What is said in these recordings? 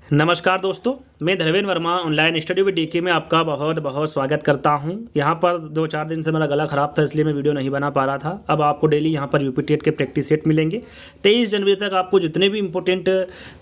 नमस्कार दोस्तों, मैं Dharmendra Verma online study with DK में आपका बहुत बहुत स्वागत करता हूं। यहां पर 2-4 दिन से मेरा गला ख़राब था, इसलिए मैं वीडियो नहीं बना पा रहा था। अब आपको डेली यहां पर यूपी टेट के प्रैक्टिस सेट मिलेंगे। 23 जनवरी तक आपको जितने भी इंपॉर्टेंट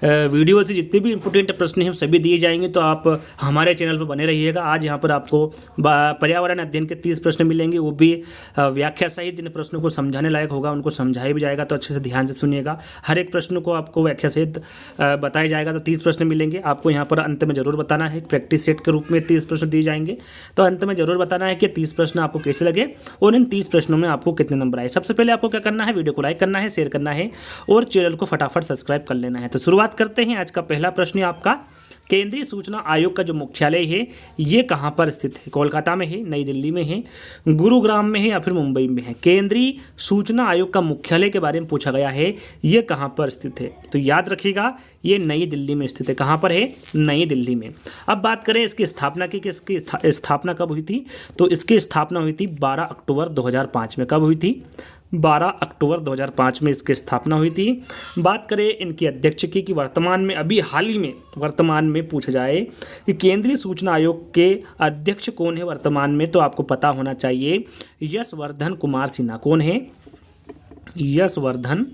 वीडियो से जितने भी इंपॉर्टेंट प्रश्न हैं सभी दिए जाएंगे, तो आप हमारे चैनल पर बने रहिएगा। आज यहाँ पर आपको पर्यावरण अध्ययन के 30 प्रश्न मिलेंगे, वो भी व्याख्या सहित। जिन प्रश्नों को समझाने लायक होगा उनको समझाया भी जाएगा, तो अच्छे से ध्यान से सुनिएगा। हर एक प्रश्न को आपको व्याख्या सहित बताया जाएगा। तो 30 प्रश्न मिलेंगे आपको। यहाँ पर अंत में जरूर बताना है, प्रैक्टिस सेट के रूप में 30 प्रश्न दिए जाएंगे, तो अंत में जरूर बताना है कि 30 प्रश्न आपको कैसे लगे और इन 30 प्रश्नों में आपको कितने नंबर आए। सबसे पहले आपको क्या करना है, वीडियो को लाइक करना है, शेयर करना है और चैनल को फटाफट सब्सक्राइब कर लेना है। तो शुरुआत करते हैं। आज का पहला प्रश्न है आपका, केंद्रीय सूचना आयोग का जो मुख्यालय है ये कहाँ पर स्थित है? कोलकाता में है, नई दिल्ली में है, गुरुग्राम में है या फिर मुंबई में है? केंद्रीय सूचना आयोग का मुख्यालय के बारे में पूछा गया है, ये कहाँ पर स्थित है? तो याद रखिएगा ये नई दिल्ली में स्थित है। कहाँ पर है? नई दिल्ली में। अब बात करें इसकी स्थापना की, कि इसकी स्थापना कब हुई थी? तो इसकी स्थापना हुई थी 12 अक्टूबर 2005 में। कब हुई थी? 12 अक्टूबर 2005 में इसकी स्थापना हुई थी। बात करें इनके अध्यक्ष की, कि वर्तमान में अभी हाल ही में वर्तमान में पूछा जाए कि केंद्रीय सूचना आयोग के अध्यक्ष कौन है वर्तमान में, तो आपको पता होना चाहिए यशवर्धन कुमार सिन्हा। कौन है? यशवर्धन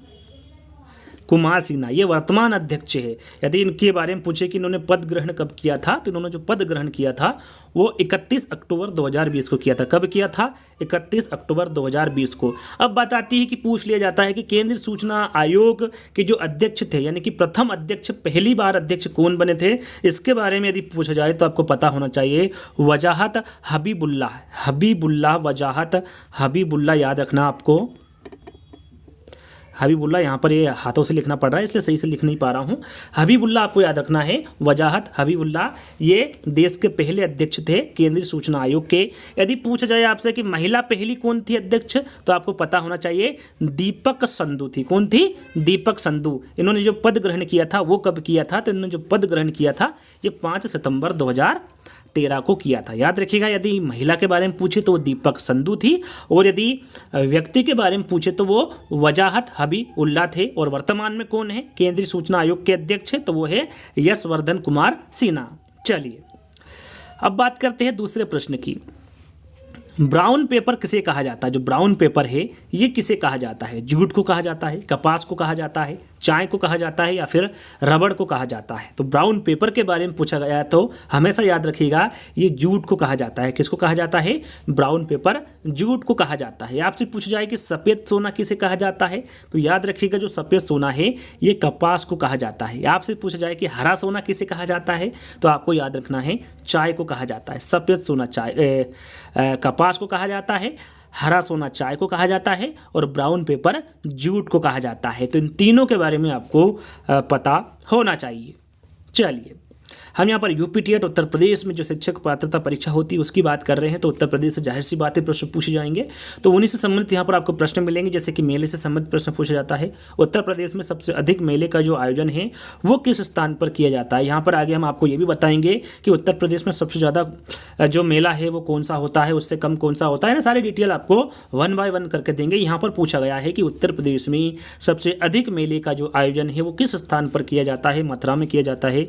कुमार सिन्हा, ये वर्तमान अध्यक्ष है। यदि इनके बारे में पूछे कि इन्होंने पद ग्रहण कब किया था, तो इन्होंने जो पद ग्रहण किया था वो 31 अक्टूबर 2020 को किया था। कब किया था? 31 अक्टूबर 2020 को। अब बात आती है कि पूछ लिया जाता है कि केंद्रीय सूचना आयोग के जो अध्यक्ष थे, यानी कि प्रथम अध्यक्ष, पहली बार अध्यक्ष कौन बने थे, इसके बारे में यदि पूछा जाए तो आपको पता होना चाहिए वजाहत हबीबुल्लाह। हबीबुल्लाह, वजाहत हबीबुल्लाह, याद रखना आपको। हबीबुल्लाह, यहाँ पर ये हाथों से लिखना पड़ रहा है इसलिए सही से लिख नहीं पा रहा हूँ। हबीबुल्लाह आपको याद रखना है, वजाहत हबीबुल्लाह, ये देश के पहले अध्यक्ष थे केंद्रीय सूचना आयोग के। यदि पूछा जाए आपसे कि महिला पहली कौन थी अध्यक्ष, तो आपको पता होना चाहिए दीपक संधू थी। कौन थी? दीपक संधू। इन्होंने जो पद ग्रहण किया था वो कब किया था? तो इन्होंने जो पद ग्रहण किया था ये 5 सितंबर 2013 को किया था। याद रखिएगा, यदि महिला के बारे में पूछे तो वो दीपक संधू थी, और यदि व्यक्ति के बारे में पूछे तो वो वजाहत हबीबुल्लाह थे। और वर्तमान में कौन है केंद्रीय सूचना आयोग के अध्यक्ष? तो वो है यशवर्धन कुमार सिन्हा। चलिए अब बात करते हैं दूसरे प्रश्न की। ब्राउन पेपर किसे कहा जाता है? जो ब्राउन पेपर है ये किसे कहा जाता है? जूट को कहा जाता है, कपास को कहा जाता है, चाय को कहा जाता है या फिर रबड़ को कहा जाता है? तो ब्राउन पेपर के बारे में पूछा गया है तो हमेशा याद रखिएगा ये जूट को कहा जाता है। किसको कहा जाता है? ब्राउन पेपर जूट को कहा जाता है। आपसे पूछा जाए कि सफ़ेद सोना किसे कहा जाता है, तो याद रखिएगा जो सफ़ेद सोना है ये कपास को कहा जाता है। आपसे पूछा जाए कि हरा सोना किसे कहा जाता है, तो आपको याद रखना है चाय को कहा जाता है। सफ़ेद सोना कपास को कहा जाता है, हरा सोना चाय को कहा जाता है और ब्राउन पेपर जूट को कहा जाता है। तो इन तीनों के बारे में आपको पता होना चाहिए। चलिए हम यहाँ पर यूपी टेट उत्तर प्रदेश में जो शिक्षक पात्रता परीक्षा होती है उसकी बात कर रहे हैं। तो उत्तर प्रदेश से जाहिर सी बात है प्रश्न पूछे जाएंगे, तो उन्हीं से संबंधित यहाँ पर आपको प्रश्न मिलेंगे। जैसे कि मेले से संबंधित प्रश्न पूछा जाता है। उत्तर प्रदेश में सबसे अधिक मेले का जो आयोजन है वो किस स्थान पर किया जाता है? यहाँ पर आगे हम आपको ये भी बताएंगे कि उत्तर प्रदेश में सबसे ज़्यादा जो मेला है वो कौन सा होता है, उससे कम कौन सा होता है ना, सारी डिटेल आपको 1 बाय 1 करके देंगे। यहाँ पर पूछा गया है कि उत्तर प्रदेश में सबसे अधिक मेले का जो आयोजन है वो किस स्थान पर किया जाता है? मथुरा में किया जाता है,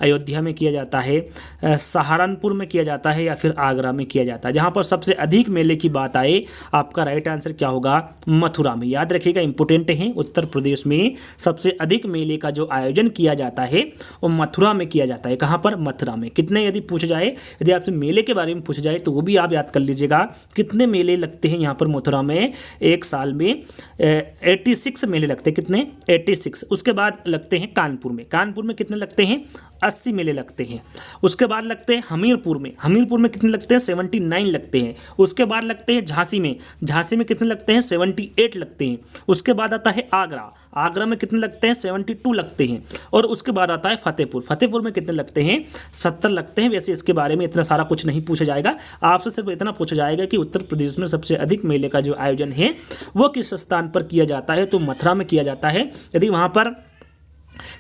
अयोध्या में किया जाता है, सहारनपुर में किया जाता है या फिर आगरा में किया जाता है? जहां पर सबसे अधिक मेले की बात आए आपका राइट आंसर क्या होगा? मथुरा में। याद रखिएगा इंपोर्टेंट है, उत्तर प्रदेश में सबसे अधिक मेले का जो आयोजन किया जाता है वो मथुरा में किया जाता है। कहां पर? मथुरा में। कितने यदि पूछा जाए, यदि आपसे मेले के बारे में पूछा जाए तो वो भी आप याद कर लीजिएगा कितने मेले लगते हैं यहाँ पर मथुरा में। एक साल में 86 मेले लगते हैं। कितने? 86। उसके बाद लगते हैं कानपुर में। कानपुर में कितने लगते हैं? 80 मेले लगते हैं। उसके बाद लगते हैं हमीरपुर में। हमीरपुर में कितने लगते हैं? 79 लगते हैं। उसके बाद लगते हैं झांसी में। झांसी में कितने लगते हैं? 78 लगते हैं। उसके बाद आता है आगरा। आगरा में कितने लगते हैं? 72 लगते हैं। और उसके बाद आता है फतेहपुर। फतेहपुर में कितने लगते हैं? 70 लगते हैं। वैसे इसके बारे में इतना सारा कुछ नहीं पूछा जाएगा, आपसे सिर्फ इतना पूछा जाएगा कि उत्तर प्रदेश में सबसे अधिक मेले का जो आयोजन है वो किस स्थान पर किया जाता है? तो मथुरा में किया जाता है। यदि वहाँ पर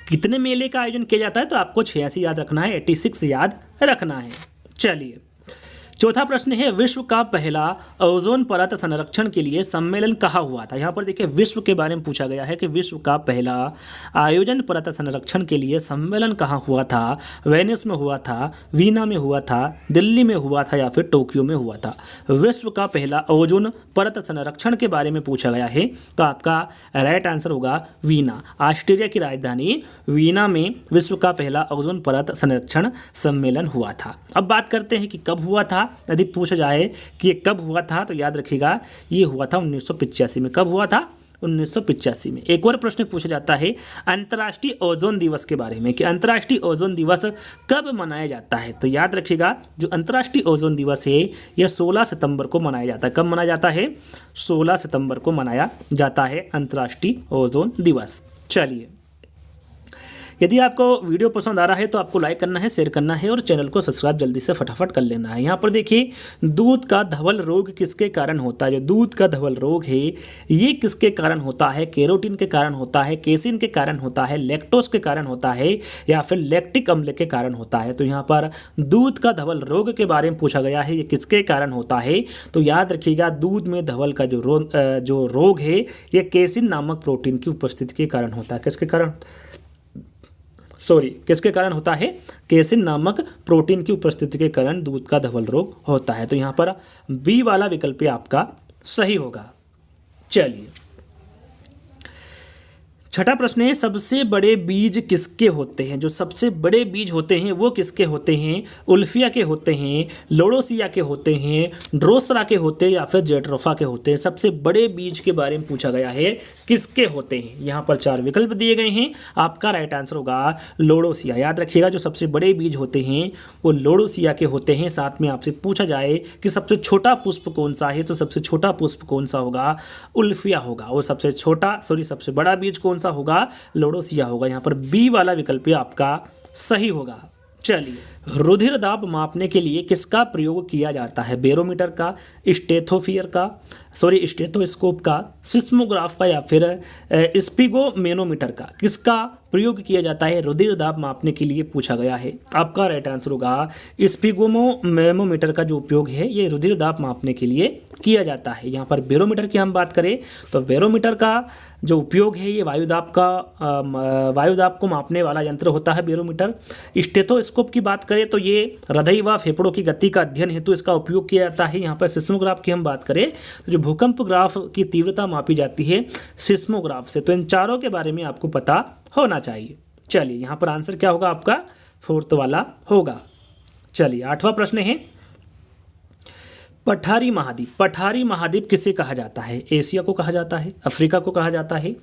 कितने मेले का आयोजन किया जाता है तो आपको 86 याद रखना है, 86 याद रखना है। चलिए चौथा प्रश्न है विश्व का पहला ओजोन परत संरक्षण के लिए सम्मेलन कहाँ हुआ था। यहाँ पर देखिए विश्व के बारे में पूछा गया है कि विश्व का पहला आयोजन परत संरक्षण के लिए सम्मेलन कहाँ हुआ था। वेनिस में हुआ था, वीना में हुआ था, दिल्ली में हुआ था या फिर टोक्यो में हुआ था। विश्व का पहला ओजोन परत संरक्षण के बारे में पूछा गया है तो आपका राइट आंसर होगा वीना। ऑस्ट्रेलिया की राजधानी वीना में विश्व का पहला ओजोन परत संरक्षण सम्मेलन हुआ था। अब बात करते हैं कि कब हुआ था। यदि पूछा जाए कि ये कब हुआ था तो याद रखिएगा ये हुआ था 1985 में। कब हुआ था? 1985 में। एक और प्रश्न पूछा जाता है अंतर्राष्ट्रीय ओजोन दिवस के बारे में कि अंतर्राष्ट्रीय ओजोन दिवस कब मनाया जाता है। तो याद रखिएगा जो अंतर्राष्ट्रीय ओजोन दिवस है यह 16 सितंबर को मनाया जाता है। कब मनाया जाता है? 16 सितंबर को मनाया जाता है अंतर्राष्ट्रीय ओजोन दिवस। चलिए, यदि आपको वीडियो पसंद आ रहा है तो आपको लाइक करना है, शेयर करना है और चैनल को सब्सक्राइब जल्दी से फटाफट कर लेना है। यहाँ पर देखिए दूध का धवल रोग किसके कारण होता है। जो दूध का धवल रोग है ये किसके कारण होता है? कैरोटीन के कारण होता है, केसिन के कारण होता है, लैक्टोज के कारण होता है या फिर लैक्टिक अम्ल के कारण होता है। तो यहाँ पर दूध का धवल रोग के बारे में पूछा गया है ये किसके कारण होता है। तो याद रखिएगा दूध में धवल का जो रोग है ये केसिन नामक प्रोटीन की उपस्थिति के कारण होता है। किसके कारण होता है? केसिन नामक प्रोटीन की उपस्थिति के कारण दूध का धवल रोग होता है। तो यहाँ पर बी वाला विकल्प आपका सही होगा। चलिए, छठा प्रश्न है सबसे बड़े बीज किसके होते हैं। जो सबसे बड़े बीज होते हैं वो किसके होते हैं? उल्फिया के होते हैं, लोडोसिया के होते हैं, ड्रोसरा के होते हैं या फिर जेट्रोफा के होते हैं। सबसे बड़े बीज के बारे में पूछा गया है किसके होते हैं। यहाँ पर 4 विकल्प दिए गए हैं। आपका राइट आंसर होगा लोडोसिया। याद रखिएगा जो सबसे बड़े बीज होते हैं वो लोडोसिया के होते हैं। साथ में आपसे पूछा जाए कि सबसे छोटा पुष्प कौन सा है तो सबसे छोटा पुष्प कौन सा होगा? उल्फिया होगा। और सबसे बड़ा बीज कौन सा होगा? लोडोसिया होगा। यहाँ पर बी वाला विकल्प आपका सही होगा। चलिए, रुधिर दाब मापने के लिए किसका प्रयोग किया जाता है? बैरोमीटर का, स्टेथोस्कोप का, सिस्मोग्राफ का या फिर स्पिगोमेनोमीटर का। किसका प्रयोग किया जाता है रुधिर दाब मापने के लिए पूछा गया है। आपका राइट आंसर होगा स्पिगोमेनोमीटर का जो उपयोग है ये रुधिर दाब मापने के लिए किया जाता है। यहाँ पर बैरोमीटर की हम बात करें तो बैरोमीटर का जो उपयोग है ये वायुदाब को मापने वाला यंत्र होता है बैरोमीटर। स्टेथोस्कोप की बात करें तो ये हृदय व फेफड़ों की गति का अध्ययन हेतु इसका उपयोग किया जाता है। यहाँ पर सिस्मोग्राफ की हम बात करें तो जो भूकंप ग्राफ की तीव्रता मापी जाती है सिस्मोग्राफ से। तो इन चारों के बारे में आपको पता होना चाहिए। चलिए, यहाँ पर आंसर क्या होगा? आपका 4th वाला होगा। चलिए, 8वां प्रश्न है पठारी महाद्वीप किसे कहा जाता है? एशिया को कहा जाता है, अफ्रीका को कहा जाता है,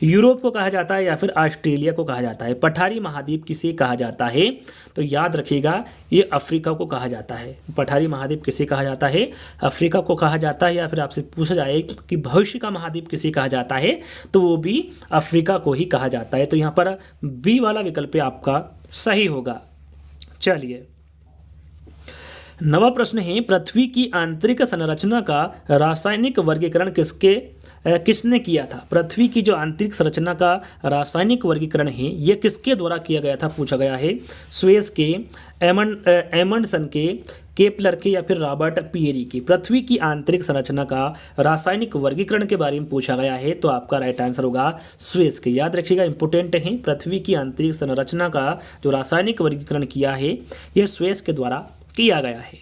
यूरोप को कहा जाता है या फिर ऑस्ट्रेलिया को कहा जाता है। पठारी महाद्वीप किसे कहा जाता है? तो याद रखिएगा ये अफ्रीका को कहा जाता है। पठारी महाद्वीप किसे कहा जाता है? अफ्रीका को कहा जाता है। या फिर आपसे पूछा जाए कि भविष्य का महाद्वीप किसे कहा जाता है तो वो भी अफ्रीका को ही कहा जाता है। तो यहाँ पर बी वाला विकल्प आपका सही होगा। चलिए, 9वां प्रश्न है पृथ्वी की आंतरिक संरचना का रासायनिक वर्गीकरण किसने किया था? पृथ्वी की जो आंतरिक संरचना का रासायनिक वर्गीकरण है ये किसके द्वारा किया गया था पूछा गया है। स्वेस के, एमंडसन के, केपलर के या फिर रॉबर्ट पियरी के। पृथ्वी की आंतरिक संरचना का रासायनिक वर्गीकरण के बारे में पूछा गया है तो आपका राइट आंसर होगा स्वेस के। याद रखिएगा इंपोर्टेंट है, पृथ्वी की आंतरिक संरचना का जो रासायनिक वर्गीकरण किया है यह स्वेस के द्वारा किया गया है।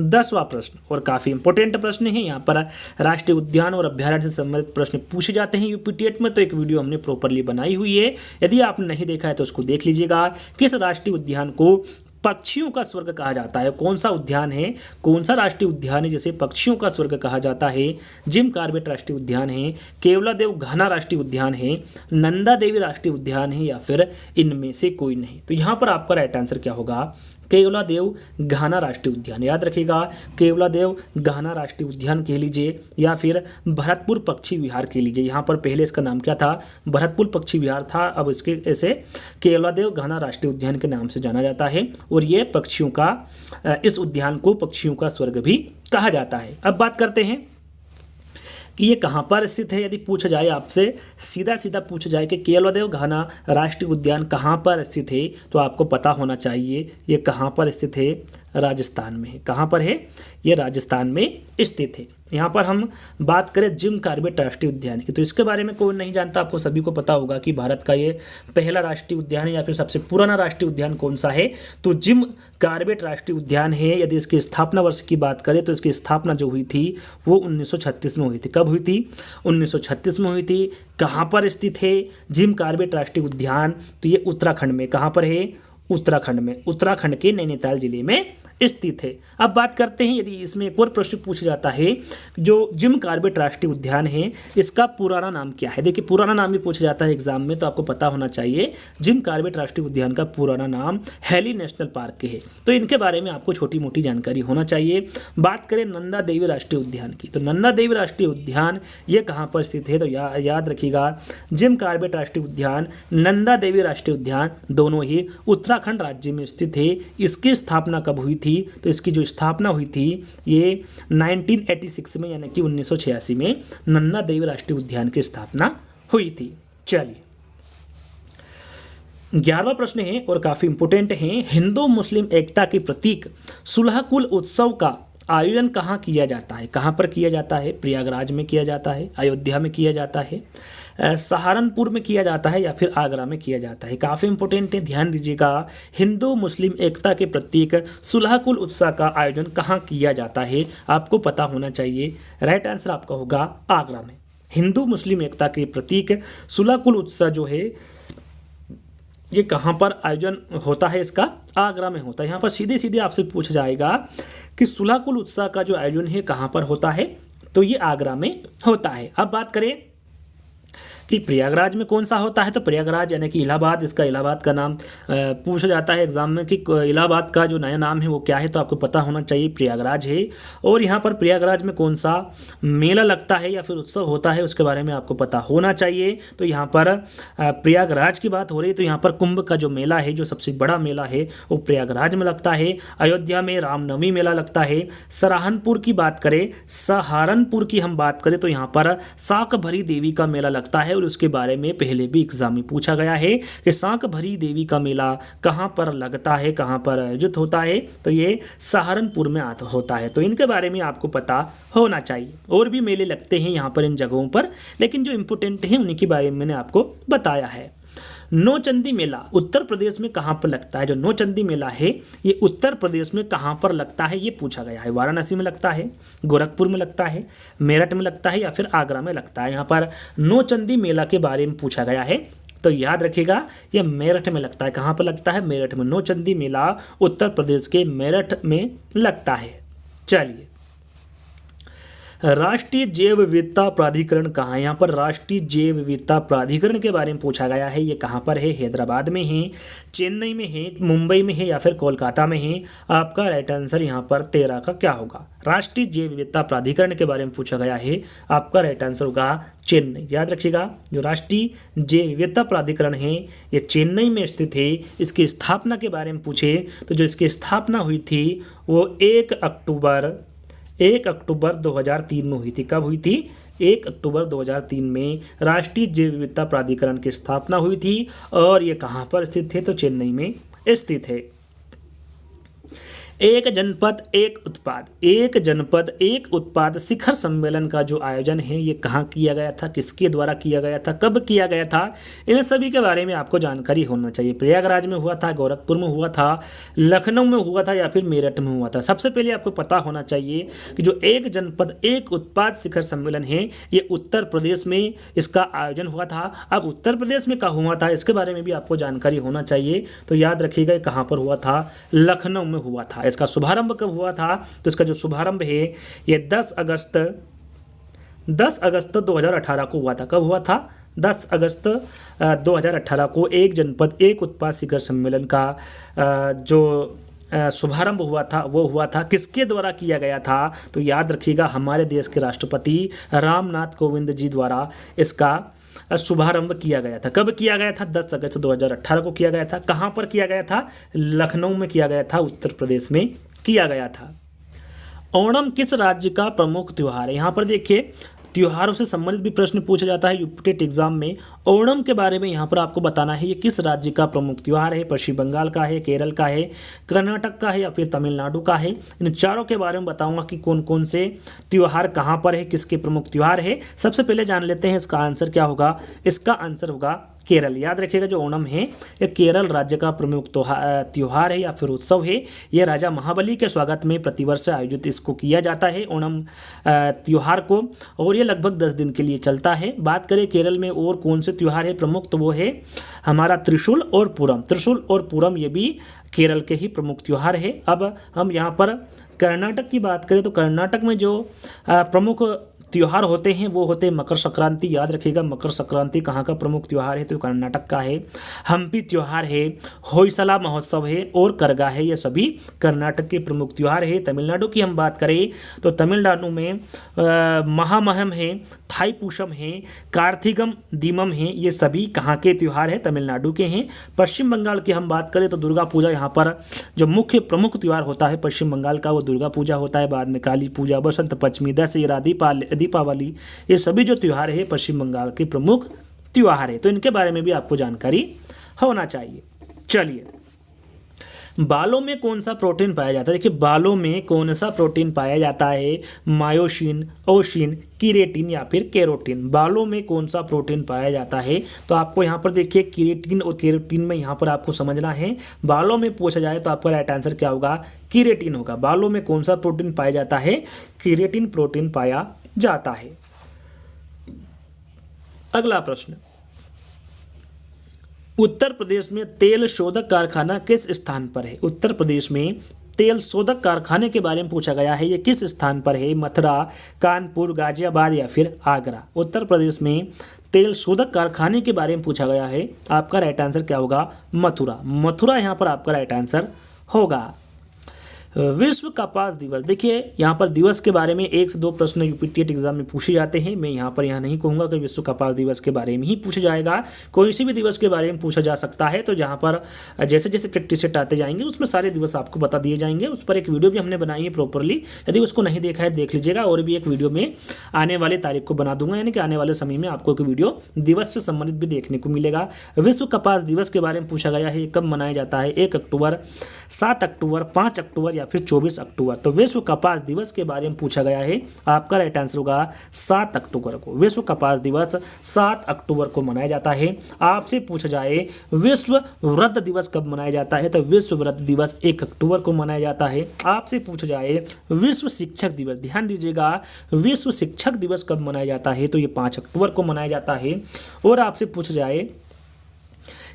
10वां प्रश्न और काफ़ी इंपॉर्टेंट प्रश्न है। यहाँ पर राष्ट्रीय उद्यान और अभ्यारण्य से संबंधित प्रश्न पूछे जाते हैं यूपीटीएट में। तो एक वीडियो हमने प्रॉपरली बनाई हुई है, यदि आपने नहीं देखा है तो उसको देख लीजिएगा। किस राष्ट्रीय उद्यान को पक्षियों का स्वर्ग कहा जाता है? कौन सा उद्यान है, कौन सा राष्ट्रीय उद्यान है जिसे पक्षियों का स्वर्ग कहा जाता है? जिम कॉर्बेट राष्ट्रीय उद्यान है, केवलादेव घाना राष्ट्रीय उद्यान है, नंदा देवी राष्ट्रीय उद्यान है या फिर इनमें से कोई नहीं? तो यहाँ पर आपका राइट आंसर क्या होगा? केवलादेव घाना राष्ट्रीय उद्यान। याद रखिएगा केवलादेव घाना राष्ट्रीय उद्यान कह लीजिए या फिर भरतपुर पक्षी विहार कह लीजिए। यहाँ पर पहले इसका नाम क्या था? भरतपुर पक्षी विहार था, अब इसके ऐसे केवलादेव घाना राष्ट्रीय उद्यान के नाम से जाना जाता है। और ये पक्षियों का, इस उद्यान को पक्षियों का स्वर्ग भी कहा जाता है। अब बात करते हैं कि ये कहाँ पर स्थित है। यदि पूछा जाए आपसे, सीधा सीधा पूछा जाए कि केलवदेव घाना राष्ट्रीय उद्यान कहाँ पर स्थित है, तो आपको पता होना चाहिए ये कहाँ पर स्थित है, राजस्थान में है। कहाँ पर है, ये राजस्थान में स्थित है। यहाँ पर हम बात करें जिम कॉर्बेट राष्ट्रीय उद्यान की, तो इसके बारे में कोई नहीं जानता। आपको सभी को पता होगा कि भारत का ये पहला राष्ट्रीय उद्यान है या फिर सबसे पुराना राष्ट्रीय उद्यान कौन सा है, तो जिम कॉर्बेट राष्ट्रीय उद्यान है। यदि इसकी स्थापना वर्ष की बात करें तो इसकी स्थापना जो हुई थी वो 1936 में हुई थी। कब हुई थी, 1936 में हुई थी। कहाँ पर स्थित है जिम कॉर्बेट राष्ट्रीय उद्यान, तो ये उत्तराखंड में। कहाँ पर है, उत्तराखंड में, उत्तराखंड के नैनीताल जिले में स्थित है। अब बात करते हैं, यदि इसमें एक और प्रश्न पूछा जाता है, जो जिम कॉर्बेट राष्ट्रीय उद्यान है इसका पुराना नाम क्या है। देखिए पुराना नाम भी पूछा जाता है एग्जाम में, तो आपको पता होना चाहिए जिम कॉर्बेट राष्ट्रीय उद्यान का पुराना नाम हैली नेशनल पार्क है। तो इनके बारे में आपको छोटी मोटी जानकारी होना चाहिए। बात करें नंदा देवी राष्ट्रीय उद्यान की, तो नंदा देवी राष्ट्रीय उद्यान ये कहाँ पर स्थित है, तो याद रखिएगा जिम कॉर्बेट राष्ट्रीय उद्यान, नंदा देवी राष्ट्रीय उद्यान दोनों ही उत्तराखंड राज्य में स्थित है। इसकी स्थापना कब हुई थी, तो इसकी जो स्थापना हुई थी ये 1986 में, यानी कि 1986 में नन्दा देवी राष्ट्रीय उद्यान की स्थापना हुई थी। चलिए 11वां प्रश्न है और काफी इंपोर्टेंट है। हिंदू मुस्लिम एकता के प्रतीक सुलहकुल उत्सव का आयोजन कहाँ किया जाता है। कहाँ पर किया जाता है, प्रयागराज में किया जाता है, अयोध्या में किया जाता है, सहारनपुर में किया जाता है या फिर आगरा में किया जाता है। काफ़ी इंपॉर्टेंट है, ध्यान दीजिएगा। हिंदू मुस्लिम एकता के प्रतीक सुलहकुल उत्सव का आयोजन कहाँ किया जाता है, आपको पता होना चाहिए। राइट आंसर आपका होगा आगरा में। हिंदू मुस्लिम एकता के प्रतीक सुलहकुल उत्सव जो है ये कहाँ पर आयोजन होता है, इसका आगरा में होता है। यहाँ पर सीधे सीधे आपसे पूछा जाएगा कि सुलहकुल उत्सव का जो आयोजन है कहाँ पर होता है, तो ये आगरा में होता है। अब बात करें कि प्रयागराज में कौन सा होता है, तो प्रयागराज यानी कि इलाहाबाद, इसका इलाहाबाद का नाम पूछा जाता है एग्जाम में कि इलाहाबाद का जो नया नाम है वो क्या है, तो आपको पता होना चाहिए प्रयागराज है। और यहाँ पर प्रयागराज में कौन सा मेला लगता है या फिर उत्सव होता है उसके बारे में आपको पता होना चाहिए। तो यहाँ पर प्रयागराज की बात हो रही है, तो यहाँ पर कुंभ का जो मेला है, जो सबसे बड़ा मेला है वो प्रयागराज में लगता है। अयोध्या में रामनवमी मेला लगता है। सहारनपुर की बात करें, सहारनपुर की हम बात करें तो यहाँ पर साक भरी देवी का मेला लगता है, और उसके बारे में पहले भी एग्जाम में पूछा गया है कि साक भरी देवी का मेला कहाँ पर लगता है, कहाँ पर आयोजित होता है, तो ये सहारनपुर में होता है। तो इनके बारे में आपको पता होना चाहिए। और भी मेले लगते हैं यहाँ पर इन जगहों पर, लेकिन जो इम्पोर्टेंट हैं उन्हीं के बारे में मैंने आपको बताया है। नौचंदी मेला उत्तर प्रदेश में कहाँ पर लगता है। जो नौचंदी मेला है ये उत्तर प्रदेश में कहाँ पर लगता है, ये पूछा गया है। वाराणसी में लगता है, गोरखपुर में लगता है, मेरठ में लगता है या फिर आगरा में लगता है। यहाँ पर नौचंदी मेला के बारे में पूछा गया है, तो याद रखिएगा ये मेरठ में लगता है। कहाँ पर लगता है, मेरठ में। नौचंदी मेला उत्तर प्रदेश के मेरठ में लगता है। चलिए राष्ट्रीय जैव विविधता प्राधिकरण कहाँ है। यहाँ पर राष्ट्रीय जैव विविधता प्राधिकरण के बारे में पूछा गया है। ये कहाँ पर है, हैदराबाद में है, चेन्नई में है, मुंबई में है या फिर कोलकाता में है। आपका राइट आंसर यहाँ पर 13 का क्या होगा, राष्ट्रीय जैव विविधता प्राधिकरण के बारे में पूछा गया है। आपका राइट आंसर होगा चेन्नई। याद रखिएगा जो राष्ट्रीय जैव विविधता प्राधिकरण है ये चेन्नई में स्थित है। इसकी स्थापना के बारे में पूछे तो जो इसकी स्थापना हुई थी वो 1 अक्टूबर 2003 में हुई थी। कब हुई थी, 1 अक्टूबर 2003 में राष्ट्रीय जैव विविधता प्राधिकरण की स्थापना हुई थी। और ये कहाँ पर स्थित है, तो चेन्नई में स्थित है। एक जनपद एक उत्पाद शिखर सम्मेलन का जो आयोजन है ये कहाँ किया गया था, किसके द्वारा किया गया था, कब किया गया था, इन सभी के बारे में आपको जानकारी होना चाहिए। प्रयागराज में हुआ था, गोरखपुर में हुआ था, लखनऊ में हुआ था या फिर मेरठ में हुआ था। सबसे पहले आपको पता होना चाहिए कि जो एक जनपद एक उत्पाद शिखर सम्मेलन है ये उत्तर प्रदेश में इसका आयोजन हुआ था। अब उत्तर प्रदेश में कहाँ हुआ था इसके बारे में भी आपको जानकारी होना चाहिए। तो याद रखिएगा कहाँ पर हुआ था, लखनऊ में हुआ था। इसका शुभारंभ कब हुआ था, तो इसका जो शुभारंभ है ये 10 अगस्त 2018 को हुआ था। कब हुआ था, 10 अगस्त 2018 को एक जनपद एक उत्पाद शिखर सम्मेलन का जो शुभारंभ हुआ था वो हुआ था। किसके द्वारा किया गया था, तो याद रखिएगा हमारे देश के राष्ट्रपति रामनाथ कोविंद जी द्वारा इसका शुभारंभ किया गया था। कब किया गया था, 10 अगस्त 2018 को किया गया था। कहाँ पर किया गया था, लखनऊ में किया गया था, उत्तर प्रदेश में किया गया था। ओणम किस राज्य का प्रमुख त्यौहार है। यहाँ पर देखिए त्योहारों से संबंधित भी प्रश्न पूछा जाता है यूपी टेट एग्जाम में। ओणम के बारे में यहाँ पर आपको बताना है, ये किस राज्य का प्रमुख त्यौहार है, पश्चिम बंगाल का है, केरल का है, कर्नाटक का है या फिर तमिलनाडु का है। इन चारों के बारे में बताऊंगा कि कौन कौन से त्यौहार कहाँ पर है, किसके प्रमुख त्यौहार है। सबसे पहले जान लेते हैं इसका आंसर क्या होगा। इसका आंसर होगा केरल। याद रखिएगा जो ओणम है ये केरल राज्य का प्रमुख त्योहार है या फिर उत्सव है। ये राजा महाबली के स्वागत में प्रतिवर्ष आयोजित इसको किया जाता है ओणम त्योहार को, और ये लगभग 10 दिन के लिए चलता है। बात करें केरल में और कौन से त्यौहार है प्रमुख, तो वो है हमारा त्रिशूल और पूरम। त्रिशूल और पूरम ये भी केरल के ही प्रमुख त्यौहार है। अब हम यहाँ पर कर्नाटक की बात करें तो कर्नाटक में जो प्रमुख त्योहार होते हैं वो होते हैं मकर संक्रांति। याद रखिएगा मकर संक्रांति कहाँ का प्रमुख त्यौहार है, तो कर्नाटक का है। हम्पी त्यौहार है, होयसला महोत्सव है और करगा है, ये सभी कर्नाटक के प्रमुख त्यौहार है। तमिलनाडु की हम बात करें तो तमिलनाडु में महामहम है, थाईपुषम है, कार्तिकम दीमम है, ये सभी कहाँ के त्यौहार है, तमिलनाडु के हैं। पश्चिम बंगाल की हम बात करें तो दुर्गा पूजा यहाँ पर जो मुख्य प्रमुख त्यौहार होता है पश्चिम बंगाल का वो दुर्गा पूजा होता है। बाद में काली पूजा, बसंत पंचमी, दशहरा, दीपावली, ये सभी जो त्यौहार है पश्चिम बंगाल के प्रमुख त्यौहार है। तो इनके बारे में भी आपको जानकारी होना चाहिए। चलिए, बालों में कौन सा प्रोटीन पाया जाता है। देखिए बालों में कौन सा प्रोटीन पाया जाता है, मायोसिन, ओसिन, कीरेटिन या फिर केरोटिन। बालों में कौन सा प्रोटीन पाया जाता है, तो आपको यहाँ पर देखिए कीरेटिन और केरोटिन में यहाँ पर आपको समझना है। बालों में पूछा जाए तो आपका राइट आंसर क्या होगा, कीरेटिन होगा। बालों में कौन सा प्रोटीन पाया जाता है, कीरेटिन प्रोटीन पाया जाता है। अगला प्रश्न, उत्तर प्रदेश में तेल शोधक कारखाना किस स्थान पर है। उत्तर प्रदेश में तेल शोधक कारखाने के बारे में पूछा गया है, ये किस स्थान पर है, मथुरा, कानपुर, गाजियाबाद या फिर आगरा। उत्तर प्रदेश में तेल शोधक कारखाने के बारे में पूछा गया है, आपका राइट आंसर क्या होगा, मथुरा। मथुरा यहाँ पर आपका राइट आंसर होगा। विश्व कपास दिवस, देखिए यहाँ पर दिवस के बारे में 1 से 2 प्रश्न यूपी टेट एग्जाम में पूछे जाते हैं। मैं यहाँ पर नहीं कहूँगा कि विश्व कपास दिवस के बारे में ही पूछा जाएगा, कोई सी भी दिवस के बारे में पूछा जा सकता है। तो जहाँ पर जैसे जैसे प्रैक्टिस सेट आते जाएंगे उसमें सारे दिवस आपको बता दिए जाएंगे। उस पर एक वीडियो भी हमने बनाई है प्रॉपरली, यदि उसको नहीं देखा है देख लीजिएगा। और भी एक वीडियो में आने वाले तारीख को बना दूंगा, यानी कि आने वाले समय में आपको एक वीडियो दिवस से संबंधित भी देखने को मिलेगा। विश्व कपास दिवस के बारे में पूछा गया है, कब मनाया जाता है, 1 अक्टूबर, 7 अक्टूबर, 5 अक्टूबर या फिर 24 अक्टूबर। तो विश्व कपास दिवस के बारे में पूछा गया है, आपका राइट आंसर होगा 7 अक्टूबर को। विश्व कपास दिवस 7 अक्टूबर को मनाया जाता है। आपसे पूछा जाए विश्व वृद्ध दिवस कब मनाया जाता है, तो विश्व वृद्ध दिवस 1 अक्टूबर को मनाया जाता है। आपसे पूछा जाए विश्व शिक्षक दिवस, ध्यान दीजिएगा, विश्व शिक्षक दिवस कब मनाया जाता है, तो ये 5 अक्टूबर को मनाया जाता है। और आपसे पूछा जाए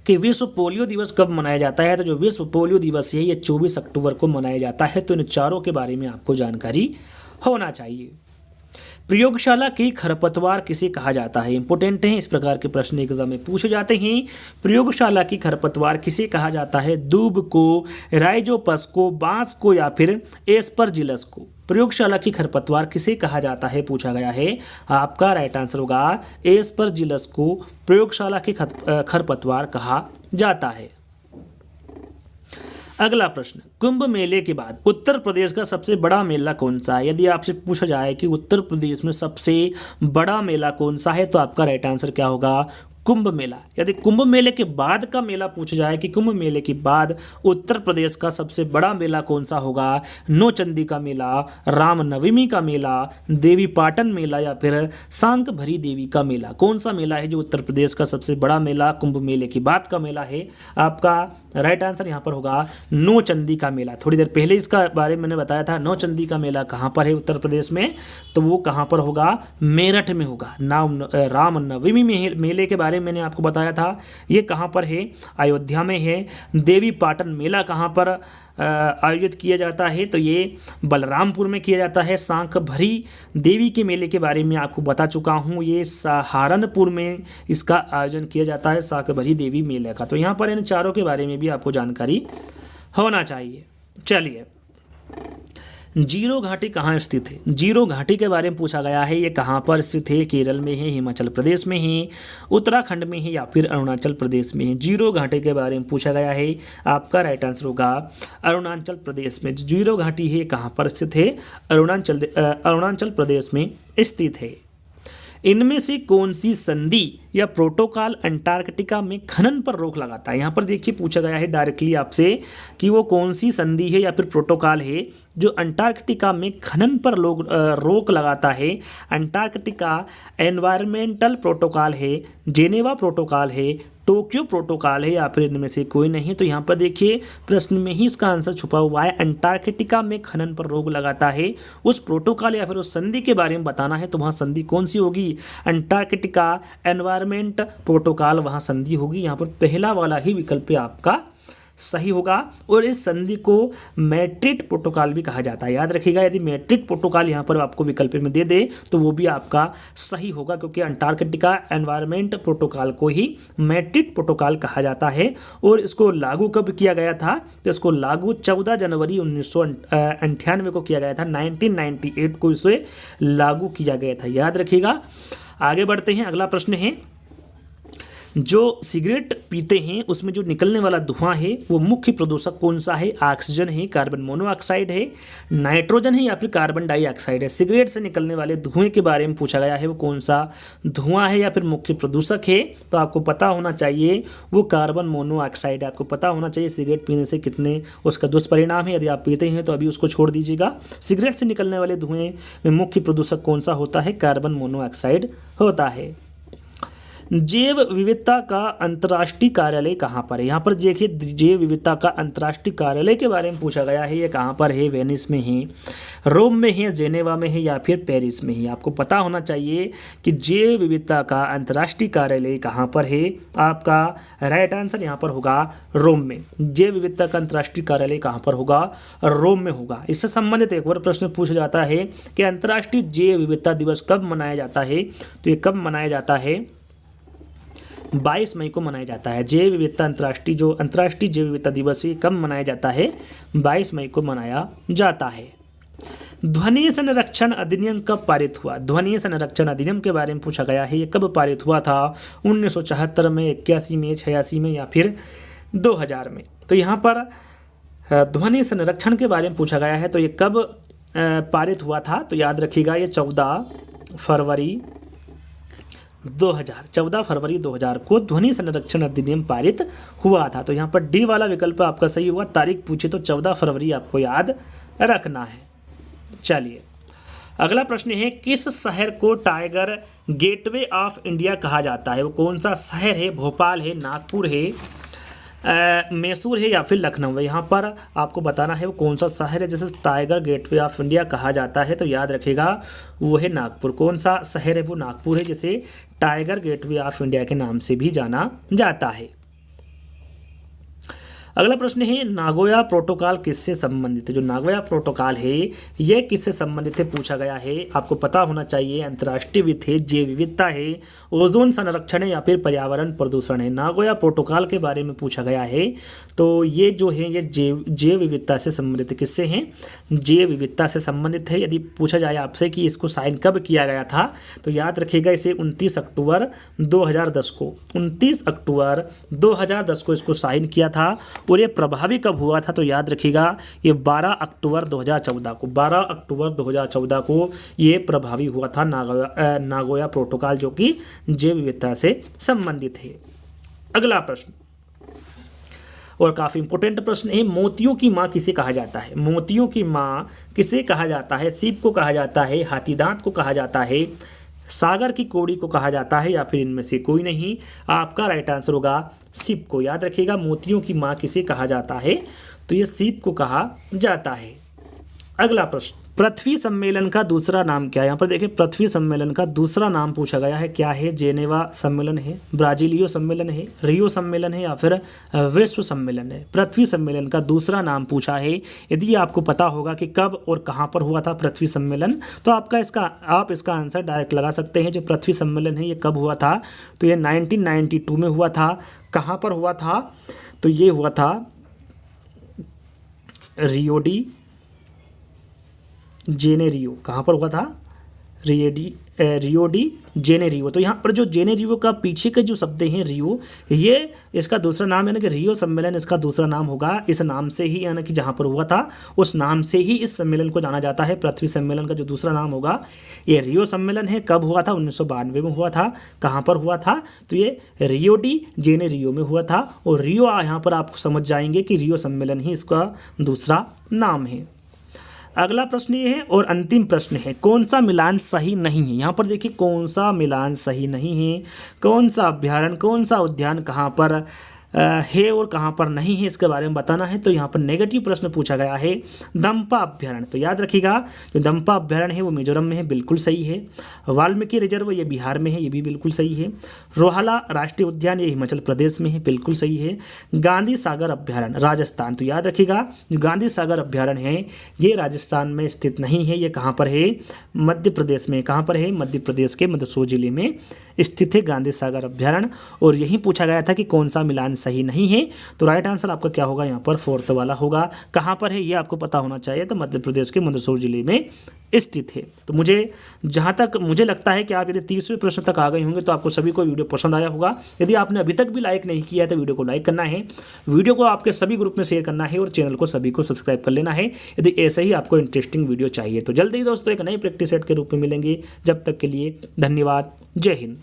कि विश्व पोलियो दिवस कब मनाया जाता है, तो जो विश्व पोलियो दिवस है ये 24 अक्टूबर को मनाया जाता है। तो इन चारों के बारे में आपको जानकारी होना चाहिए। प्रयोगशाला की खरपतवार किसे कहा जाता है, इंपोर्टेंट है, इस प्रकार के प्रश्न एग्जाम में पूछे जाते हैं। प्रयोगशाला की खरपतवार किसे कहा जाता है, दूब को, राइजोपस को, बांस को या फिर एस्परजिलस को। प्रयोगशाला की खरपतवार किसे कहा जाता है पूछा गया है, आपका राइट आंसर होगा एस्परजिलस को प्रयोगशाला की खरपतवार कहा जाता है। अगला प्रश्न, कुंभ मेले के बाद उत्तर प्रदेश का सबसे बड़ा मेला कौन सा है। यदि आपसे पूछा जाए कि उत्तर प्रदेश में सबसे बड़ा मेला कौन सा है, तो आपका राइट आंसर क्या होगा, कुंभ मेला। यदि कुंभ मेले के बाद का मेला पूछा जाए कि कुंभ मेले के बाद उत्तर प्रदेश का सबसे बड़ा मेला कौन सा होगा, नौचंदी का मेला, रामनवमी का मेला, देवी पाटन मेला या फिर सांक भरी देवी का मेला। कौन सा मेला है जो उत्तर प्रदेश का सबसे बड़ा मेला कुंभ मेले के बाद का मेला है, आपका राइट आंसर यहाँ पर होगा नौचंदी का मेला। थोड़ी देर पहले इसका बारे में मैंने बताया था, नौचंदी का मेला कहाँ पर है उत्तर प्रदेश में, तो वो कहाँ पर होगा, मेरठ में होगा। रामनवमी मेले के बारे में मैंने आपको बताया था, ये कहाँ पर है, अयोध्या में है। देवी पाटन मेला कहाँ पर आयोजित किया जाता है, तो ये बलरामपुर में किया जाता है। सांक भरी देवी के मेले के बारे में आपको बता चुका हूँ, ये सहारनपुर में इसका आयोजन किया जाता है, सांक भरी देवी मेले का। तो यहाँ पर इन चारों के बारे में भी आपको जानकारी होना चाहिए। चलिए, जीरो घाटी कहाँ स्थित है, जीरो घाटी के बारे में पूछा गया है, ये कहाँ पर स्थित है, केरल में है, हिमाचल प्रदेश में है, उत्तराखंड में है या फिर अरुणाचल प्रदेश में है। जीरो घाटी के बारे में पूछा गया है, आपका राइट आंसर होगा अरुणाचल प्रदेश में। जीरो घाटी है कहाँ पर स्थित है, अरुणाचल प्रदेश में स्थित है। इनमें से कौन सी संधि या प्रोटोकॉल अंटार्कटिका में खनन पर रोक लगाता है। यहाँ पर देखिए पूछा गया है डायरेक्टली आपसे कि वो कौन सी संधि है या फिर प्रोटोकॉल है जो अंटार्कटिका में खनन पर रोक लगाता है। अंटार्कटिका एनवायरमेंटल प्रोटोकॉल है, जेनेवा प्रोटोकॉल है, टोक्यो प्रोटोकॉल है या फिर इनमें से कोई नहीं। तो यहाँ पर देखिए प्रश्न में ही इसका आंसर छुपा हुआ है। अंटार्कटिका में खनन पर रोक लगाता है उस प्रोटोकॉल या फिर उस संधि के बारे में बताना है तो वहाँ संधि कौन सी होगी, अंटार्कटिका एनवायरमेंट प्रोटोकॉल वहाँ संधि होगी। यहाँ पर पहला वाला ही विकल्प आपका सही होगा। और इस संधि को मैड्रिड प्रोटोकॉल भी कहा जाता है। याद रखिएगा यदि मैड्रिड प्रोटोकॉल यहाँ पर आपको विकल्प में दे दे तो वो भी आपका सही होगा, क्योंकि अंटार्कटिका एनवायरनमेंट प्रोटोकॉल को ही मैड्रिड प्रोटोकॉल कहा जाता है। और इसको लागू कब किया गया था, तो इसको लागू 14 जनवरी 1998 को किया गया था। 1998 को इसे लागू किया गया था, याद रखिएगा। आगे बढ़ते हैं, अगला प्रश्न है जो सिगरेट पीते हैं उसमें जो निकलने वाला धुआं है वो मुख्य प्रदूषक कौन सा है। ऑक्सीजन है, कार्बन मोनोऑक्साइड है, नाइट्रोजन है या फिर कार्बन डाइऑक्साइड है। सिगरेट से निकलने वाले धुएं के बारे में पूछा गया है, वो कौन सा धुआं है या फिर मुख्य प्रदूषक है। तो आपको पता होना चाहिए वो कार्बन मोनोऑक्साइड है। आपको पता होना चाहिए सिगरेट पीने से कितने उसका दुष्परिणाम है। यदि आप पीते हैं तो अभी उसको छोड़ दीजिएगा। सिगरेट से निकलने वाले धुएं में मुख्य प्रदूषक कौन सा होता है, कार्बन मोनोऑक्साइड होता है। जैव विविधता का अंतर्राष्ट्रीय कार्यालय कहाँ पर है। यहाँ पर देखिए जैव विविधता का अंतर्राष्ट्रीय कार्यालय के बारे में पूछा गया है। ये कहाँ पर है, वेनिस में है, रोम में है, जेनेवा में है या फिर पेरिस में है। आपको पता होना चाहिए कि जैव विविधता का अंतर्राष्ट्रीय कार्यालय कहाँ पर है। आपका राइट आंसर यहाँ पर होगा रोम में। जैव विविधता का अंतर्राष्ट्रीय कार्यालय कहाँ पर होगा, रोम में होगा। इससे संबंधित एक और प्रश्न पूछा जाता है कि अंतर्राष्ट्रीय जैव विविधता दिवस कब मनाया जाता है। तो ये कब मनाया जाता है, 22 मई को मनाया जाता है। जैव विविधता अंतर्राष्ट्रीय जैव विविधता दिवस कब मनाया जाता है, 22 मई को मनाया जाता है। ध्वनि संरक्षण अधिनियम कब पारित हुआ। ध्वनि संरक्षण अधिनियम के बारे में पूछा गया है, ये कब पारित हुआ था, 1974 में, 81 में, 86 में या फिर 2000 में। तो यहाँ पर ध्वनि संरक्षण के बारे में पूछा गया है, तो ये कब पारित हुआ था। तो याद रखिएगा ये 14 फरवरी 2000 को ध्वनि संरक्षण अधिनियम पारित हुआ था। तो यहाँ पर डी वाला विकल्प आपका सही हुआ। तारीख पूछे तो 14 फरवरी आपको याद रखना है। चलिए अगला प्रश्न है, किस शहर को टाइगर गेटवे ऑफ इंडिया कहा जाता है। वो कौन सा शहर है, भोपाल है, नागपुर है, मैसूर है या फिर लखनऊ है। यहाँ पर आपको बताना है वो कौन सा शहर है जैसे टाइगर गेटवे ऑफ इंडिया कहा जाता है। तो याद रखिएगा वो है नागपुर। कौन सा शहर है, वो नागपुर है, जिसे टाइगर गेटवे ऑफ इंडिया के नाम से भी जाना जाता है। अगला प्रश्न है, नागोया प्रोटोकॉल किससे संबंधित है। जो नागोया प्रोटोकॉल है यह किससे संबंधित है पूछा गया है। आपको पता होना चाहिए अंतर्राष्ट्रीय वित्त है, जैव विविधता है, ओजोन संरक्षण है या फिर पर्यावरण प्रदूषण है। नागोया प्रोटोकॉल के बारे में पूछा गया है, तो ये जो है ये जैव विविधता से संबंधित किससे हैं, जैव विविधता से संबंधित है। यदि पूछा जाए आपसे कि इसको साइन कब किया गया था, तो याद रखिएगा इसे 29 अक्टूबर 2010 को 29 अक्टूबर 2010 को इसको साइन किया था। और ये प्रभावी कब हुआ था, तो याद रखिएगा ये 12 अक्टूबर 2014 को 12 अक्टूबर 2014 को ये प्रभावी हुआ था नागोया प्रोटोकॉल, जो कि जैव विविधता से संबंधित है। अगला प्रश्न और काफ़ी इंपॉर्टेंट प्रश्न है, मोतियों की माँ किसे कहा जाता है। मोतियों की माँ किसे कहा जाता है, सीप को कहा जाता है, हाथीदांत को कहा जाता है, सागर की कौड़ी को कहा जाता है या फिर इनमें से कोई नहीं। आपका राइट आंसर होगा सीप को। याद रखिएगा मोतियों की माँ किसे कहा जाता है, तो ये सीप को कहा जाता है। अगला प्रश्न, पृथ्वी सम्मेलन का दूसरा नाम क्या है। यहाँ पर देखिए पृथ्वी सम्मेलन का दूसरा नाम पूछा गया है, क्या है। जेनेवा सम्मेलन है, ब्राजीलियो सम्मेलन है, रियो सम्मेलन है या फिर विश्व सम्मेलन है। पृथ्वी सम्मेलन का दूसरा नाम पूछा है। यदि आपको पता होगा कि कब और कहाँ पर हुआ था पृथ्वी सम्मेलन, तो आप इसका आंसर डायरेक्ट लगा सकते हैं। जो पृथ्वी सम्मेलन है ये कब हुआ था, तो ये 1992 में हुआ था। कहाँ पर हुआ था, तो ये हुआ था रियो डी जेनेरियो। कहाँ पर हुआ था, रियो डी जेनेरियो। तो यहाँ पर जो जेनेरियो का पीछे के जो शब्द हैं रियो, ये इसका दूसरा नाम यानी कि रियो सम्मेलन इसका दूसरा नाम होगा। इस नाम से ही यानी कि जहाँ पर हुआ था उस नाम से ही इस सम्मेलन को जाना जाता है। पृथ्वी सम्मेलन का जो दूसरा नाम होगा ये रियो सम्मेलन है। कब हुआ था? 1992 में हुआ था। कहाँ पर हुआ था? तो ये रियो डी जेनेरियो में हुआ था। और रियो यहाँ पर आप समझ जाएंगे कि रियो सम्मेलन ही इसका दूसरा नाम है। अगला प्रश्न ये है और अंतिम प्रश्न है, कौन सा मिलान सही नहीं है? यहाँ पर देखिए कौन सा मिलान सही नहीं है, कौन सा अभ्यारण्य, कौन सा उद्यान कहाँ पर है और कहाँ पर नहीं है, इसके बारे में बताना है। तो यहाँ पर नेगेटिव प्रश्न पूछा गया है दंपा अभ्यारण्य। तो याद रखिएगा जो दंपा अभ्यारण्य है वो मिजोरम में है, बिल्कुल सही है। वाल्मीकि रिजर्व ये बिहार में है, ये भी बिल्कुल सही है। रोहाला राष्ट्रीय उद्यान ये हिमाचल प्रदेश में है, बिल्कुल सही है। गांधी सागर अभ्यारण्य राजस्थान, तो याद रखिएगा जो गांधी सागर अभ्यारण्य है ये राजस्थान में स्थित नहीं है, ये कहाँ पर है? मध्य प्रदेश में। कहाँ पर है? मध्य प्रदेश के मंदसौर जिले में स्थित है गांधी सागर अभ्यारण्य। और यही पूछा गया था कि कौन सा मिलान सही नहीं है। तो राइट आंसर आपका क्या होगा? यहाँ पर फोर्थ वाला होगा। कहाँ पर है ये आपको पता होना चाहिए। तो मध्य प्रदेश के मंदसौर जिले में स्थित है। तो मुझे जहाँ तक मुझे लगता है कि आप यदि 30वें प्रश्न तक आ गए होंगे तो आपको सभी को वीडियो पसंद आया होगा। यदि आपने अभी तक भी लाइक नहीं किया है तो वीडियो को लाइक करना है, वीडियो को आपके सभी ग्रुप में शेयर करना है और चैनल को सभी को सब्सक्राइब कर लेना है यदि ऐसे ही आपको इंटरेस्टिंग वीडियो चाहिए। तो जल्दी ही दोस्तों एक नई प्रैक्टिस सेट के रूप में मिलेंगे। जब तक के लिए धन्यवाद। जय हिंद।